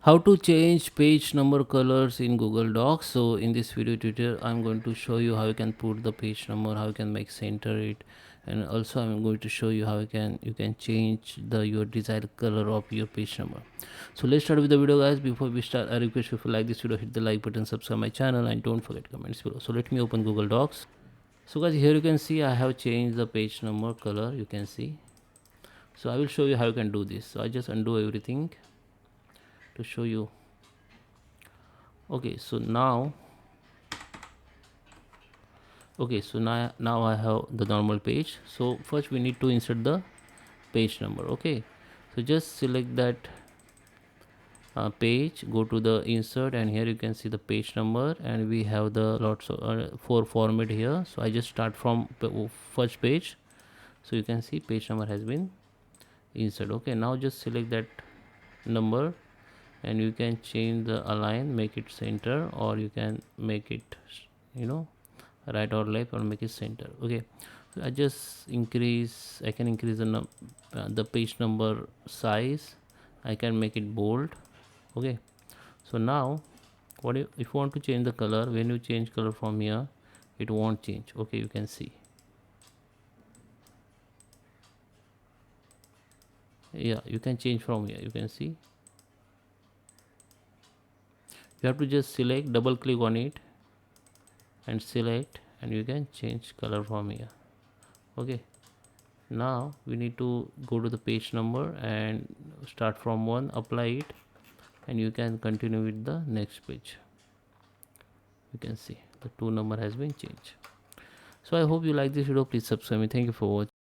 How to change page number colors in Google Docs. So in this video tutorial I'm going to show you how you can put the page number, how you can make center it, and also I'm going to show you how you can change the your desired color of your page number. So let's start with the video, guys. Before we start, I request you, if you like this video, hit the like button, subscribe my channel, and don't forget comments below. So let me open Google Docs. So guys, here you can see I have changed the page number color, you can see. So I will show you how you can do this. So I just undo everything to show you. Okay, so now I have the normal page. So first we need to insert the page number. Okay, so just select that page, go to the insert, and here you can see the page number, and we have the lots of for format here. So I just start from first page. So you can see page number has been inserted. Okay, now just select that number, and you can change the align, make it center, or you can make it, you know, right or left, or make it center. Okay, so I can increase the page number size. I can make it bold. Okay, so now if you want to change the color, when you change color from here, it won't change. Okay, you can see. Yeah, you can change from here, you can see. You have to just select, double click on it and select, and you can change color from here. Okay, now we need to go to the page number and start from one, apply it, and you can continue with the next page. You can see the two number has been changed. So I hope you like this video. Please subscribe me. Thank you for watching.